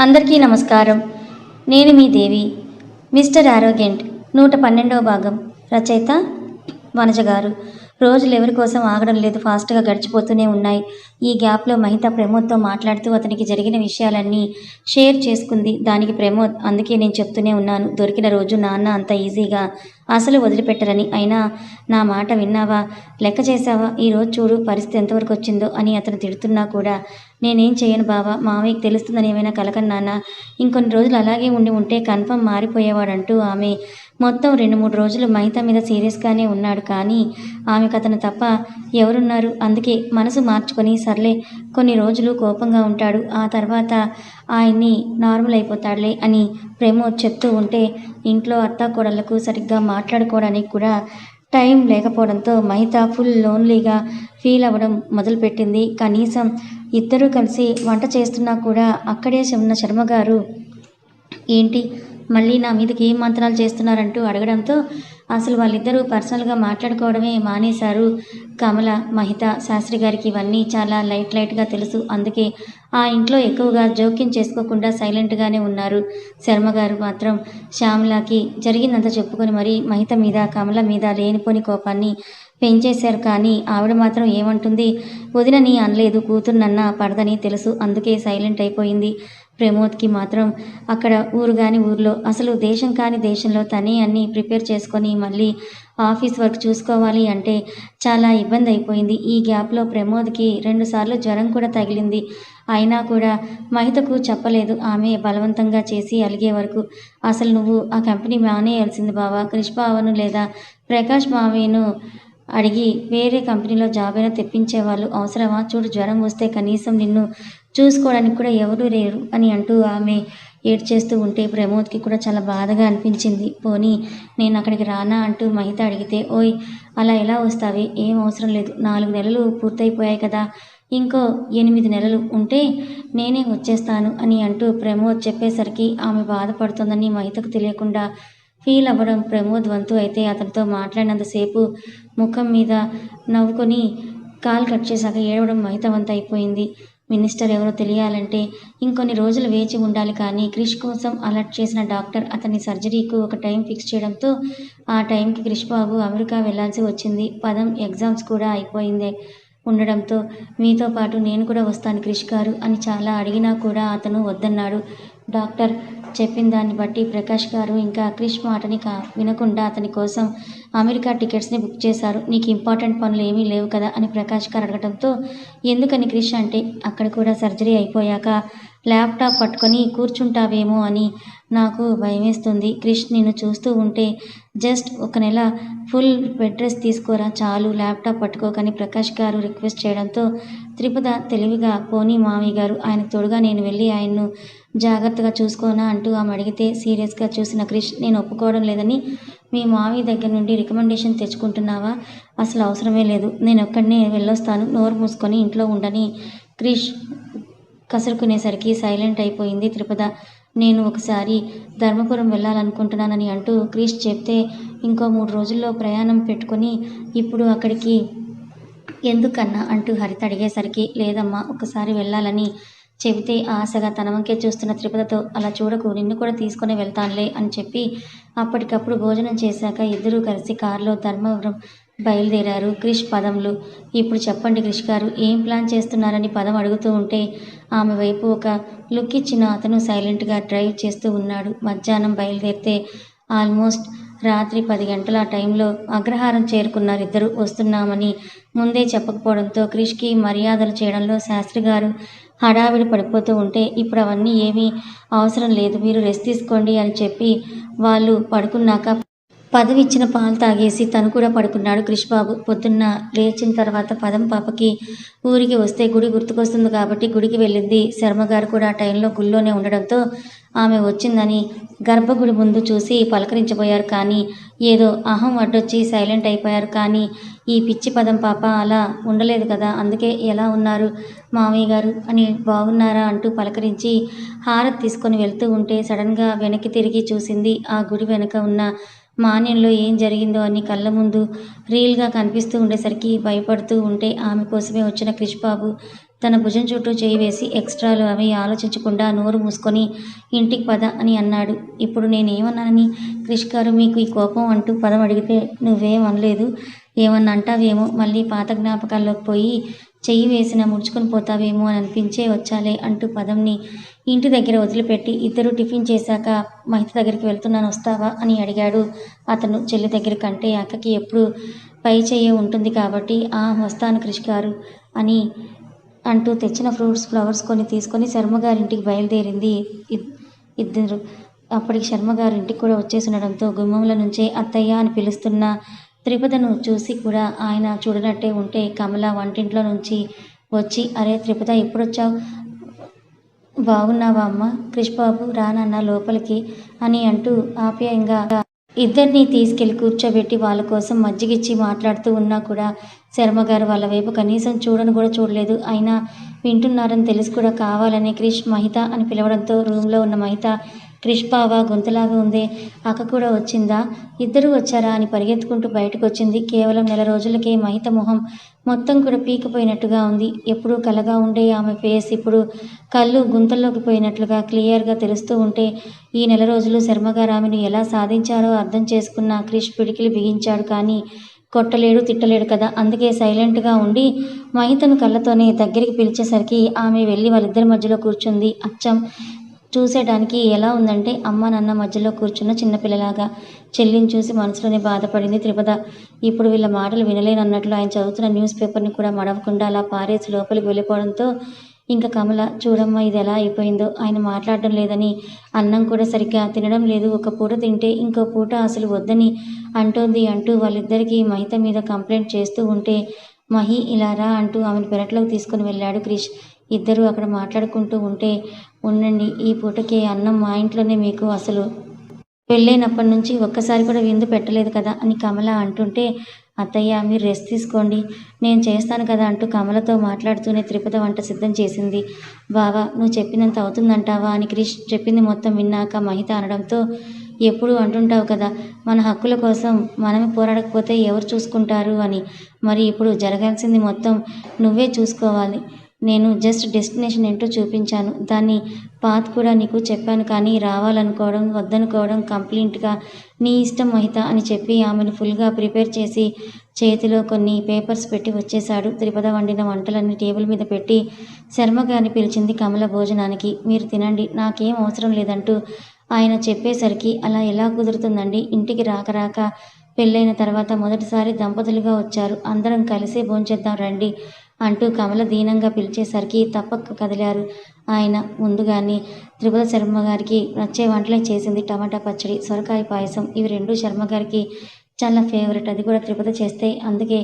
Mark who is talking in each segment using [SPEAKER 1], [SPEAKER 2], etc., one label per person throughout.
[SPEAKER 1] అందరికీ నమస్కారం. నేను మీ దేవి. మిస్టర్ ఆరోగెంట్ 112వ భాగం. రచయిత వనజ గారు. రోజులు ఎవరి కోసం ఆగడం లేదు. ఫాస్ట్గా గడిచిపోతూనే ఉన్నాయి. ఈ గ్యాప్లో మహిత ప్రమోద్తో మాట్లాడుతూ అతనికి జరిగిన విషయాలన్నీ షేర్ చేసుకుంది. దానికి ప్రమోద్, అందుకే నేను చెప్తూనే ఉన్నాను, దొరికిన రోజు నాన్న అంత ఈజీగా అసలు వదిలిపెట్టరని. అయినా నా మాట విన్నావా? లెక్క చేశావా? ఈరోజు చూడు పరిస్థితి ఎంతవరకు వచ్చిందో అని అతను తిడుతున్నా కూడా, నేనేం చేయను బావా, మావయ్యకి తెలుస్తుందని ఏమైనా కలకన్ నాన్న. ఇంకొన్ని రోజులు అలాగే ఉంటే కన్ఫర్మ్ మారిపోయేవాడంటూ ఆమె మొత్తం 2-3 రోజులు మహిత మీద సీరియస్గానే ఉన్నాడు. కానీ ఆమెకు అతను తప్ప ఎవరున్నారు? అందుకే మనసు మార్చుకొని, సర్లే కొన్ని రోజులు కోపంగా ఉంటాడు, ఆ తర్వాత ఆయన్ని నార్మల్ అయిపోతాడులే అని ప్రమోద్ చెప్తూ ఉంటే, ఇంట్లో అత్తాకోడళ్లకు సరిగ్గా మాట్లాడుకోవడానికి కూడా టైం లేకపోవడంతో మహిత ఫుల్ లోన్లీగా ఫీల్ అవ్వడం మొదలుపెట్టింది. కనీసం ఇద్దరూ కలిసి వంట చేస్తున్నా కూడా అక్కడే ఉన్న శర్మగారు ఏంటి మళ్ళీ నా మీదకి ఏం మంత్రాలు చేస్తున్నారంటూ అడగడంతో అసలు వాళ్ళిద్దరూ పర్సనల్గా మాట్లాడుకోవడమే మానేశారు. కమల, మహిత, శాస్త్రి గారికి ఇవన్నీ చాలా లైట్గా తెలుసు. అందుకే ఆ ఇంట్లో ఎక్కువగా జోక్యం చేసుకోకుండా సైలెంట్గానే ఉన్నారు. శర్మగారు మాత్రం శ్యామలకి జరిగిందంతా చెప్పుకొని మరీ మహిత మీద, కమల మీద లేనిపోని కోపాన్ని పెంచేశారు. కానీ ఆవిడ మాత్రం ఏమంటుంది? వదినని అనలేదు, కూతుర్నన్నా పడదని తెలుసు, అందుకే సైలెంట్ అయిపోయింది. ప్రమోద్కి మాత్రం అక్కడ ఊరు కాని ఊర్లో, అసలు దేశం కాని దేశంలో తనే అన్నీ ప్రిపేర్ చేసుకొని మళ్ళీ ఆఫీస్ వర్క్ చూసుకోవాలి అంటే చాలా ఇబ్బంది అయిపోయింది. ఈ గ్యాప్లో ప్రమోద్కి 2 సార్లు జ్వరం కూడా తగిలింది. అయినా కూడా మహితకు చెప్పలేదు. ఆమె బలవంతంగా చేసి అలిగే వరకు. అసలు నువ్వు ఆ కంపెనీ మానేయాల్సింది బావా. క్రిష్ బావను లేదా ప్రకాష్ మావయ్యను అడిగి వేరే కంపెనీలో జాబ్ అయినా తెప్పించేవాళ్ళు. అవసరమా? చూడు, జ్వరం వస్తే కనీసం నిన్ను చూసుకోవడానికి కూడా ఎవరూ లేరు అని అంటూ ఆమె ఏడ్చేస్తూ ఉంటే ప్రమోద్కి కూడా చాలా బాధగా అనిపించింది. పోనీ నేను అక్కడికి రానా అంటూ మహిత అడిగితే, ఓయ్ అలా ఎలా వస్తావే? ఏం అవసరం లేదు. 4 నెలలు పూర్తయిపోయాయి కదా, ఇంకో 8 నెలలు ఉంటే నేనే వచ్చేస్తాను అని అంటూ ప్రమోద్ చెప్పేసరికి ఆమె బాధపడుతోందని మహితకు తెలియకుండా ఫీల్ అవ్వడం ప్రమోద్ వంతు. అయితే అతనితో మాట్లాడినంతసేపు ముఖం మీద నవ్వుకొని కాల్ కట్ చేశాక ఏడవడం మహిత వంతు అయిపోయింది. మినిస్టర్ ఎవరో తెలియాలంటే ఇంకొన్ని రోజులు వేచి ఉండాలి. కానీ క్రిష్ కోసం అలర్ట్ చేసిన డాక్టర్ అతని సర్జరీకి ఒక టైం ఫిక్స్ చేయడంతో ఆ టైంకి క్రిష్ బాబు అమెరికా వెళ్లాల్సి వచ్చింది. పదం ఎగ్జామ్స్ కూడా అయిపోయింది ఉండడంతో మీతో పాటు నేను కూడా వస్తాను క్రిష్ గారు అని చాలా అడిగినా కూడా అతను వద్దన్నాడు. డాక్టర్ చెప్పిన దాన్ని బట్టి ప్రకాష్ గారు ఇంకా క్రిష్ మాటని వినకుండా అతని కోసం అమెరికా టికెట్స్ని బుక్ చేశారు. నీకు ఇంపార్టెంట్ పనులు ఏమీ లేవు కదా అని ప్రకాష్ గారు అడగడంతో, ఎందుకని క్రిష్ అంటే, అక్కడ కూడా సర్జరీ అయిపోయాక ల్యాప్టాప్ పట్టుకొని కూర్చుంటావేమో అని నాకు భయమేస్తుంది. క్రిష్ నిన్ను చూస్తూ ఉంటే జస్ట్ 1 నెల ఫుల్ బెడ్ రెస్ట్ తీసుకోరా చాలు, ల్యాప్టాప్ పట్టుకోకని ప్రకాష్ గారు రిక్వెస్ట్ చేయడంతో త్రిపుద తెలివిగా, పోనీ మామయ్య గారు, ఆయనకు తోడుగా నేను వెళ్ళి ఆయన్ను జాగ్రత్తగా చూసుకోనా అంటూ ఆమె అడిగితే సీరియస్గా చూసిన క్రిష్, నేను ఒప్పుకోవడం లేదని మీ మామయ్య దగ్గర నుండి రికమెండేషన్ తెచ్చుకుంటున్నావా? అసలు అవసరమే లేదు, నేను ఒక్కడినే వెళ్ళొస్తాను, నోరు మూసుకొని ఇంట్లో ఉండని క్రిష్ కసురుకునేసరికి సైలెంట్ అయిపోయింది త్రిపుద. నేను ఒకసారి ధర్మపురం వెళ్ళాలనుకుంటున్నానని అంటూ క్రిష్ చెప్తే, ఇంకో 3 రోజుల్లో ప్రయాణం పెట్టుకొని ఇప్పుడు అక్కడికి ఎందుకన్నా అంటూ హరిత అడిగేసరికి, లేదమ్మా ఒకసారి వెళ్ళాలని చెబితే ఆశగా తన వంకే చూస్తున్న త్రిపుదతో, అలా చూడకు, నిన్ను కూడా తీసుకుని వెళ్తానులే అని చెప్పి అప్పటికప్పుడు భోజనం చేశాక ఇద్దరూ కలిసి కారులో ధర్మవరం బయలుదేరారు. క్రిష్ పదంలు, ఇప్పుడు చెప్పండి క్రిష్ గారు, ఏం ప్లాన్ చేస్తున్నారని పదం అడుగుతూ ఉంటే ఆమె వైపు ఒక లుక్ ఇచ్చిన అతను సైలెంట్గా డ్రైవ్ చేస్తూ ఉన్నాడు. మధ్యాహ్నం బయలుదేరితే ఆల్మోస్ట్ రాత్రి 10 గంటల టైంలో అగ్రహారం చేరుకున్నారు ఇద్దరు. వస్తున్నామని ముందే చెప్పకపోవడంతో క్రిష్కి మర్యాదలు చేయడంలో శాస్త్రి గారు హడావిడి పడిపోతూ ఉంటే, ఇప్పుడు అవన్నీ ఏమీ అవసరం లేదు, మీరు రెస్ట్ తీసుకోండి అని చెప్పి వాళ్ళు పడుకున్నాక పదవిచ్చిన పాలు తాగేసి తను కూడా పడుకున్నాడు క్రిష్ బాబు. పొద్దున్న లేచిన తర్వాత పదం పాపకి ఊరికి వస్తే గుడి గుర్తుకొస్తుంది కాబట్టి గుడికి వెళ్ళింది. శర్మగారు కూడా ఆ టైంలో గుళ్ళోనే ఉండడంతో ఆమె వచ్చిందని గర్భగుడి ముందు చూసి పలకరించబోయారు. కానీ ఏదో అహం అడ్డొచ్చి సైలెంట్ అయిపోయారు. కానీ ఈ పిచ్చి పదం పాప అలా ఉండలేదు కదా, అందుకే ఎలా ఉన్నారు మామయ్య గారు అని, బాగున్నారా అంటూ పలకరించి హారతి తీసుకొని వెళ్తూ ఉంటే సడన్గా వెనక్కి తిరిగి చూసింది. ఆ గుడి వెనక ఉన్న మాన్యంలో ఏం జరిగిందో అని కళ్ళ ముందు రీల్గా కనిపిస్తూ ఉండేసరికి భయపడుతూ ఉంటే ఆమె కోసమే వచ్చిన క్రిష్ బాబు తన భుజం చుట్టూ చేయి వేసి ఎక్స్ట్రాలు అవి ఆలోచించకుండా నోరు మూసుకొని ఇంటికి పద అని అన్నాడు. ఇప్పుడు నేనేమన్నానని క్రిష్ గారు మీకు ఈ కోపం అంటూ పదం అడిగితే నువ్వేం అనలేదు. ఏమన్నా అంటావేమో, మళ్ళీ పాత జ్ఞాపకాల్లోకి పోయి చెయ్యి వేసినా ముడుచుకొని పోతావేమో అని అనిపించే వచ్చాలే అంటూ పదంని ఇంటి దగ్గర వదిలిపెట్టి ఇద్దరు టిఫిన్ చేశాక మహిత దగ్గరికి వెళ్తున్నాను వస్తావా అని అడిగాడు అతను. చెల్లి దగ్గర కంటే అక్కకి ఎప్పుడు పై చెయ్యే ఉంటుంది కాబట్టి వస్తాను క్రిష్ గారు అని అంటూ తెచ్చిన ఫ్లవర్స్ కొన్ని తీసుకొని శర్మగారింటికి బయలుదేరింది ఇద్దరు. అప్పటికి శర్మగారు ఇంటికి కూడా వచ్చేసి ఉండడంతో గుమ్మంలో నుంచే అత్తయ్య అని పిలుస్తున్న త్రిపదను చూసి కూడా ఆయన చూడనట్టే ఉంటే కమల వంటింట్లో నుంచి వచ్చి అరే త్రిపద ఎప్పుడొచ్చావు, బాగున్నావా అమ్మ, క్రిష్ బాబు రానన్న లోపలికి అని అంటూ ఆప్యాయంగా ఇద్దరిని తీసుకెళ్లి కూర్చోబెట్టి వాళ్ళ కోసం మజ్జిగిచ్చి మాట్లాడుతూ ఉన్నా కూడా శర్మగారు వాళ్ళ వైపు కనీసం చూడను కూడా చూడలేదు. అయినా వింటున్నారని తెలిసి కూడా కావాలని క్రిష్ మహిత అని పిలవడంతో రూమ్లో ఉన్న మహిత క్రిష్ బావా గొంతులాగా ఉందే, అక్క కూడా వచ్చిందా, ఇద్దరూ వచ్చారా అని పరిగెత్తుకుంటూ బయటకు వచ్చింది. కేవలం నెల రోజులకే మహిత మొహం మొత్తం కూడా పీకిపోయినట్టుగా ఉంది. ఎప్పుడూ కలగా ఉండే ఆమె ఫేస్ ఇప్పుడు కళ్ళు గుంతల్లోకి పోయినట్లుగా క్లియర్గా తెలుస్తూ ఉంటే ఈ నెల రోజులు శర్మగారు ఆమెను ఎలా సాధించారో అర్థం చేసుకున్న క్రిష్ పిడికిలి బిగించాడు. కానీ కొట్టలేడు తిట్టలేడు కదా, అందుకే సైలెంట్గా ఉండి మహితను కళ్ళతోనే దగ్గరికి పిలిచేసరికి ఆమె వెళ్ళి వాళ్ళిద్దరి మధ్యలో కూర్చుంది. అచ్చం చూసేయడానికి ఎలా ఉందంటే అమ్మ నాన్న మధ్యలో కూర్చున్న చిన్నపిల్లలాగా. చెల్లిని చూసి మనసులోనే బాధపడింది త్రిపద. ఇప్పుడు వీళ్ళ మాటలు వినలేనన్నట్లు ఆయన చదువుతున్న న్యూస్ పేపర్ని కూడా మడవకుండా అలా పారేసి లోపలికి వెళ్ళిపోవడంతో ఇంకా కమల చూడమ్మా ఇది ఎలా అయిపోయిందో, ఆయన మాట్లాడడం లేదని, అన్నం కూడా సరిగ్గా తినడం లేదు, ఒక పూట తింటే ఇంకో పూట అసలు వద్దని అంటోంది అంటూ వాళ్ళిద్దరికీ మహిత మీద కంప్లైంట్ చేస్తూ ఉంటే మహి ఇలా రా అంటూ ఆమెను పెరట్లోకి తీసుకుని వెళ్ళాడు క్రిష్. ఇద్దరూ అక్కడ మాట్లాడుకుంటూ ఉంటే ఉండండి ఈ పూటకి అన్నం మా ఇంట్లోనే, మీకు అసలు వెళ్ళేనప్పటి నుంచి ఒక్కసారి కూడా విందు పెట్టలేదు కదా అని కమల అంటుంటే అత్తయ్య మీరు రెస్ట్ తీసుకోండి నేను చేస్తాను కదా అంటూ కమలతో మాట్లాడుతూనే త్రిపద వంట సిద్ధం చేసింది. బావా నువ్వు చెప్పినంత అవుతుందంటావా అని క్రిష్ చెప్పింది మొత్తం విన్నాక మహిత అనడంతో ఎప్పుడు అంటుంటావు కదా మన హక్కుల కోసం మనమే పోరాడకపోతే ఎవరు చూసుకుంటారు అని, మరి ఇప్పుడు జరగాల్సింది మొత్తం నువ్వే చూసుకోవాలి. నేను జస్ట్ డెస్టినేషన్ ఏంటో చూపించాను, దాన్ని పాత్ కూడా నీకు చెప్పాను, కానీ రావాలనుకోవడం వద్దనుకోవడం కంప్లీట్గా నీ ఇష్టం మహిత అని చెప్పి ఆమెను ఫుల్గా ప్రిపేర్ చేసి చేతిలో కొన్ని పేపర్స్ పెట్టి వచ్చేశాడు. త్రిపద వండిన వంటలన్నీ టేబుల్ మీద పెట్టి శర్మగారిని పిలిచింది కమల భోజనానికి. మీరు తినండి నాకేం అవసరం లేదంటూ ఆయన చెప్పేసరికి అలా ఎలా కుదురుతుందండి, ఇంటికి రాక రాక పెళ్ళైన తర్వాత మొదటిసారి దంపతులుగా వచ్చారు, అందరం కలిసే భోంచేద్దాం రండి అంటూ కమల దీనంగా పిలిచేసరికి తప్పక కదిలారు ఆయన. ముందుగానే త్రిపద శర్మగారికి నచ్చే వంటలే చేసింది. టమాటా పచ్చడి, సొరకాయ పాయసం, ఇవి రెండు శర్మగారికి చాలా ఫేవరెట్. అది కూడా త్రిపద చేస్తే. అందుకే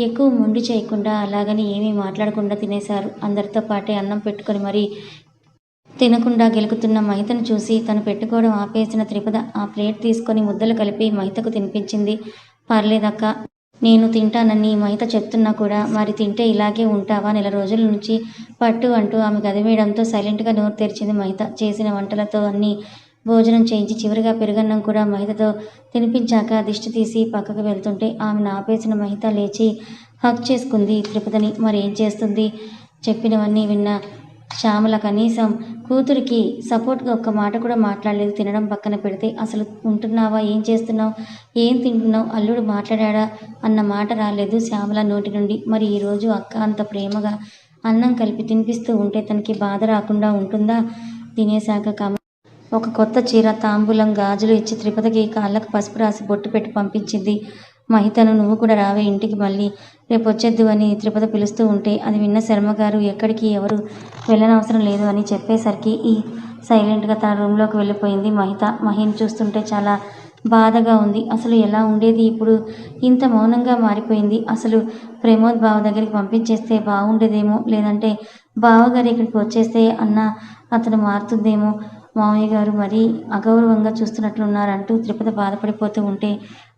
[SPEAKER 1] ఎక్కువ మొండి చేయకుండా అలాగని ఏమీ మాట్లాడకుండా తినేశారు. అందరితో పాటే అన్నం పెట్టుకొని మరీ తినకుండా గెలుకుతున్న మహితను చూసి తను పెట్టుకోవడం ఆపేసిన త్రిపద ఆ ప్లేట్ తీసుకొని ముద్దలు కలిపి మహితకు తినిపించింది. పర్లేదక్క నేను తింటానని మహిత చెప్తున్నా కూడా మరి తింటే ఇలాగే ఉంటావా, నెల రోజుల నుంచి పట్టు అంటూ ఆమె గదిమేయడంతో సైలెంట్గా నోరు తెరిచింది మహిత. చేసిన వంటలతో అన్నీ భోజనం చేయించి చివరిగా పెరుగన్నం కూడా మహితతో తినిపించాక దిష్టి తీసి పక్కకు వెళ్తుంటే ఆమెను ఆపేసిన మహిత లేచి హక్ చేసుకుంది త్రిపదని. మరేం చేస్తుంది, చెప్పినవన్నీ విన్న శ్యామల కనీసం కూతురికి సపోర్ట్గా ఒక్క మాట కూడా మాట్లాడలేదు. తినడం పక్కన పెడితే అసలు ఉంటున్నావా, ఏం చేస్తున్నావు, ఏం తింటున్నావు, అల్లుడు మాట్లాడా అన్న మాట రాలేదు శ్యామల నోటి నుండి. మరి ఈరోజు అక్క అంత ప్రేమగా అన్నం కలిపి తినిపిస్తూ ఉంటే తనకి బాధ రాకుండా ఉంటుందా? తినేశాక కమ ఒక కొత్త చీర, తాంబూలం, గాజులు ఇచ్చి త్రిపదకి కాళ్ళకు పసుపు రాసి బొట్టు పెట్టి పంపించింది. మహితను నువ్వు కూడా రావే ఇంటికి, మళ్ళీ రేపు వచ్చేద్దు అని త్రిపద పిలుస్తూ ఉంటే అది విన్న శర్మగారు ఎక్కడికి ఎవరు వెళ్ళనవసరం లేదు అని చెప్పేసరికి సైలెంట్గా తన రూమ్లోకి వెళ్ళిపోయింది మహిత. మహిని చూస్తుంటే చాలా బాధగా ఉంది. అసలు ఎలా ఉండేది, ఇప్పుడు ఇంత మౌనంగా మారిపోయింది. అసలు ప్రమోద్ బావ దగ్గరికి పంపించేస్తే బాగుండేదేమో, లేదంటే బావగారు ఇక్కడికి వచ్చేస్తే అన్న అతను మారుతుందేమో, మామయ్య గారు మరీ అగౌరవంగా చూస్తున్నట్లున్నారంటూ త్రిపద బాధపడిపోతూ ఉంటే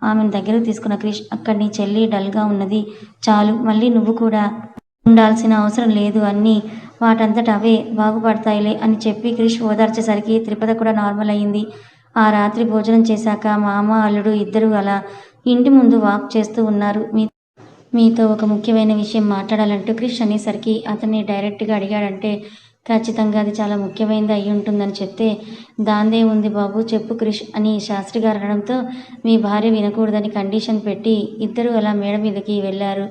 [SPEAKER 1] ఆమెను దగ్గరకు తీసుకున్న క్రిష్ అక్కడి నీ చెల్లి డల్గా ఉన్నది చాలు, మళ్ళీ నువ్వు కూడా ఉండాల్సిన అవసరం లేదు, అన్నీ వాటంతట అవే బాగుపడతాయిలే అని చెప్పి క్రిష్ ఓదార్చేసరికి త్రిపద కూడా నార్మల్ అయ్యింది. ఆ రాత్రి భోజనం చేశాక మామ అల్లుడు ఇద్దరు అలా ఇంటి ముందు వాక్ చేస్తూ ఉన్నారు. మీతో ఒక ముఖ్యమైన విషయం మాట్లాడాలంటూ క్రిష్ అనేసరికి అతన్ని డైరెక్ట్గా అడిగాడంటే ఖచ్చితంగా అది చాలా ముఖ్యమైనది అయి ఉంటుందని చెప్తే, దాందే ఉంది బాబు చెప్పు క్రిష్ అని శాస్త్రి గారు అనడంతో, మీ భార్య వినకూడదని కండిషన్ పెట్టి ఇద్దరూ అలా మేడ మీదకి వెళ్ళారు.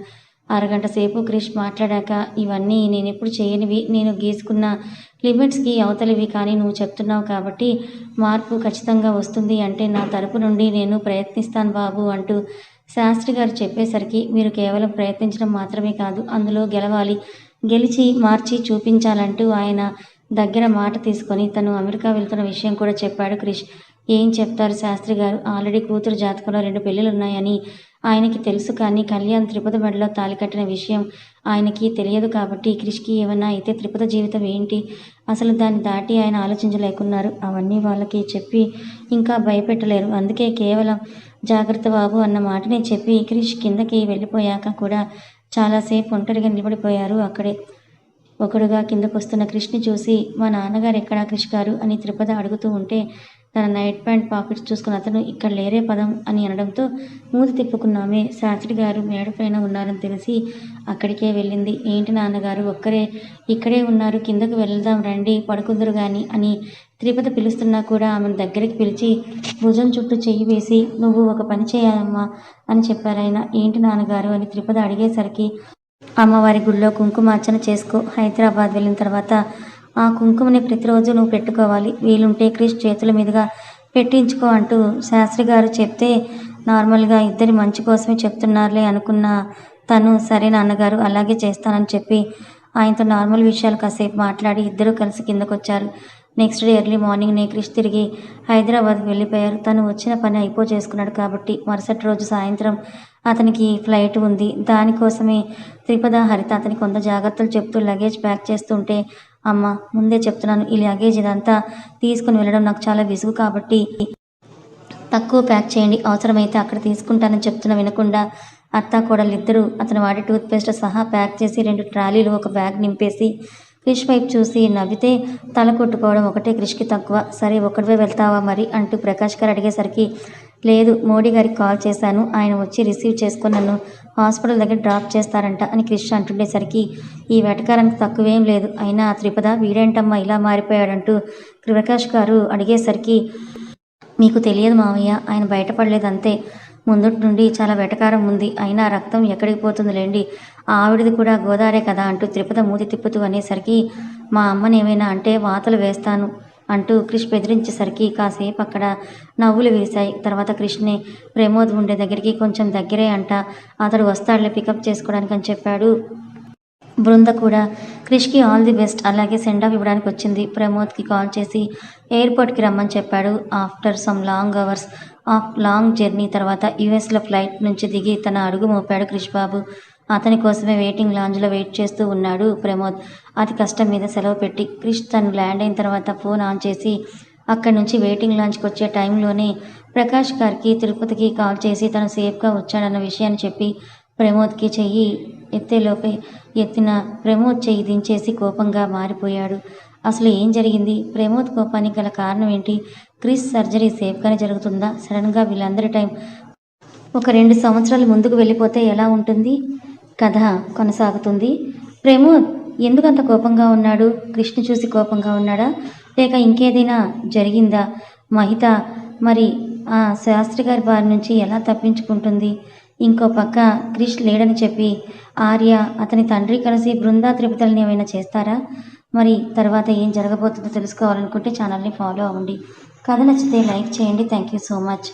[SPEAKER 1] అరగంట సేపు క్రిష్ మాట్లాడాక, ఇవన్నీ నేనెప్పుడు చేయనివి, నేను గీసుకున్న లిమిట్స్కి అవతలివి, కానీ నువ్వు చెప్తున్నావు కాబట్టి మార్పు ఖచ్చితంగా వస్తుంది అంటే నా తరపు నుండి నేను ప్రయత్నిస్తాను బాబు అంటూ శాస్త్రి గారు చెప్పేసరికి, మీరు కేవలం ప్రయత్నించడం మాత్రమే కాదు, అందులో గెలవాలి, గెలిచి మార్చి చూపించాలంటూ ఆయన దగ్గర మాట తీసుకొని తను అమెరికా వెళ్తున్న విషయం కూడా చెప్పాడు క్రిష్. ఏం చెప్తారు శాస్త్రి గారు, ఆల్రెడీ కూతురు జాతకంలో 2 పెళ్ళిళ్ళున్నాయని ఆయనకి తెలుసు, కానీ కళ్యాణ్ తిరుపతి మెడలో తాళి కట్టిన విషయం ఆయనకి తెలియదు కాబట్టి క్రిష్కి ఏమన్నా అయితే తిరుపతి జీవితం ఏంటి, అసలు దాన్ని దాటి ఆయన ఆలోచించలేకున్నారు. అవన్నీ వాళ్ళకి చెప్పి ఇంకా భయపెట్టలేరు. అందుకే కేవలం జాగ్రత్త బాబు అన్న మాటనే చెప్పి క్రిష్ కిందకి వెళ్ళిపోయాక కూడా చాలాసేపు ఒంటరిగా నిలబడిపోయారు అక్కడే. ఒకడుగా కిందకొస్తున్న క్రిష్ని చూసి, మా నాన్నగారు ఎక్కడా క్రిష్ గారు అని తిరుపతి అడుగుతూ ఉంటే, తన నైట్ ప్యాంట్ పాకెట్స్ చూసుకున్న అతను ఇక్కడ లేరే పదం అని అనడంతో మూతి తిప్పుకున్నామే శాస్త్రి గారు మేడపైన ఉన్నారని తెలిసి అక్కడికే వెళ్ళింది. ఏంటి నాన్నగారు ఒక్కరే ఇక్కడే ఉన్నారు, కిందకు వెళ్దాం రండి, పడుకుందరు గాని అని తిరుపతి పిలుస్తున్నా కూడా ఆమెను దగ్గరికి పిలిచి భుజం చుట్టూ చెయ్యి వేసి, నువ్వు ఒక పని చేయాలమ్మా అని చెప్పారాయన. ఏంటి నాన్నగారు అని తిరుపతి అడిగేసరికి, అమ్మవారి గుడిలో కుంకుమార్చన చేసుకో, హైదరాబాద్ వెళ్ళిన తర్వాత ఆ కుంకుమని ప్రతిరోజు నువ్వు పెట్టుకోవాలి, వీలుంటే క్రిష్ చేతుల మీదుగా పెట్టించుకో అంటూ శాస్త్రి గారు చెప్తే, నార్మల్గా ఇద్దరి మంచి కోసమే చెప్తున్నారులే అనుకున్న తను, సరే నాన్నగారు అలాగే చేస్తానని చెప్పి ఆయనతో నార్మల్ విషయాలు కాసేపు మాట్లాడి ఇద్దరూ కలిసి కిందకొచ్చారు. నెక్స్ట్ డే ఎర్లీ మార్నింగ్నే క్రిష్ తిరిగి హైదరాబాద్కి వెళ్ళిపోయారు. తను వచ్చిన పని చేసుకున్నాడు కాబట్టి మరుసటి రోజు సాయంత్రం అతనికి ఫ్లైట్ ఉంది. దానికోసమే త్రిపద, హరిత అతనికి కొంత జాగ్రత్తలు చెప్తూ లగేజ్ ప్యాక్ చేస్తుంటే, అమ్మ ముందే చెప్తున్నాను, ఈ లగేజ్ ఇదంతా తీసుకుని వెళ్ళడం నాకు చాలా విసుగు కాబట్టి తక్కువ ప్యాక్ చేయండి, అవసరమైతే అక్కడ తీసుకుంటానని చెప్తున్నా వినకుండా అత్త కోడలిద్దరూ అతను వాడే టూత్పేస్ట్ సహా ప్యాక్ చేసి 2 ట్రాలీలు ఒక బ్యాగ్ నింపేసి క్రిష్ వైపు చూసి నవ్వితే, తల కొట్టుకోవడం ఒకటే క్రిష్కి తక్కువ. సరే ఒక్కడివే వెళ్తావా మరి అంటూ ప్రకాష్ గారు అడిగేసరికి, లేదు మోడీ గారికి కాల్ చేశాను, ఆయన వచ్చి రిసీవ్ చేసుకొని నన్ను హాస్పిటల్ దగ్గర డ్రాప్ చేస్తారంట అని క్రిష్ అంటుండేసరికి, ఈ వెటకారానికి తక్కువేం లేదు, అయినా ఆ త్రిపద వీడేంటమ్మా ఇలా మారిపోయాడంటూ ప్రకాష్ గారు అడిగేసరికి, మీకు తెలియదు మావయ్య, ఆయన బయటపడలేదంతే, ముందుటి నుండి చాలా వెటకారం ఉంది, అయినా రక్తం ఎక్కడికి పోతుందిలేండి, ఆవిడది కూడా గోదావరే కదా అంటూ తిరుపతి మూతి తిప్పుతూ అనేసరికి, మా అమ్మని ఏమైనా అంటే వాతలు వేస్తాను అంటూ క్రిష్ బెదిరించేసరికి కాసేపు అక్కడ నవ్వులు వీశాయి. తర్వాత క్రిష్ని ప్రమోద్ ఉండే దగ్గరికి కొంచెం దగ్గరే అంట, అతడు వస్తాడులే పికప్ చేసుకోవడానికి అని చెప్పాడు. బృంద కూడా క్రిష్కి ఆల్ ది బెస్ట్ అలాగే సెండ్ ఆఫ్ ఇవ్వడానికి వచ్చింది. ప్రమోద్కి కాల్ చేసి ఎయిర్పోర్ట్కి రమ్మని చెప్పాడు. After some long hours of long journey తర్వాత యుఎస్లో ఫ్లైట్ నుంచి దిగి తన అడుగు మోపాడు క్రిష్ బాబు. అతని కోసమే వెయిటింగ్ లాంజ్లో వెయిట్ చేస్తూ ఉన్నాడు ప్రమోద్. అతి కష్టం మీద సెలవు పెట్టి క్రిష్ తను ల్యాండ్ అయిన తర్వాత ఫోన్ ఆన్ చేసి అక్కడి నుంచి వెయిటింగ్ లాంజ్కి వచ్చే టైంలోనే ప్రకాష్ గారికి తిరుపతికి కాల్ చేసి తను సేఫ్గా వచ్చాడన్న విషయాన్ని చెప్పి ప్రమోద్కి చెయ్యి ఎత్తేలోపే ఎత్తిన ప్రమోద్ చెయ్యి దించేసి కోపంగా మారిపోయాడు. అసలు ఏం జరిగింది? ప్రమోద్ కోపానికి గల కారణం ఏంటి? క్రిష్ సర్జరీ సేఫ్గానే జరుగుతుందా? సడన్గా వీళ్ళందరి టైం ఒక 2 సంవత్సరాలు ముందుకు వెళ్ళిపోతే ఎలా ఉంటుంది? కథ కొనసాగుతుంది. ప్రమోద్ ఎందుకంత కోపంగా ఉన్నాడు? కృష్ణ చూసి కోపంగా ఉన్నాడా, లేక ఇంకేదైనా జరిగిందా? మహిత మరి ఆ శాస్త్రి గారి బారి నుంచి ఎలా తప్పించుకుంటుంది? ఇంకో పక్క క్రిష్ లేడని చెప్పి ఆర్య అతని తండ్రి కలిసి బృందా తిరుపతిని ఏమైనా చేస్తారా? మరి తర్వాత ఏం జరగబోతుందో తెలుసుకోవాలనుకుంటే ఛానల్ని ఫాలో అవ్వండి. కథ నచ్చితే లైక్ చేయండి. Thank you so much.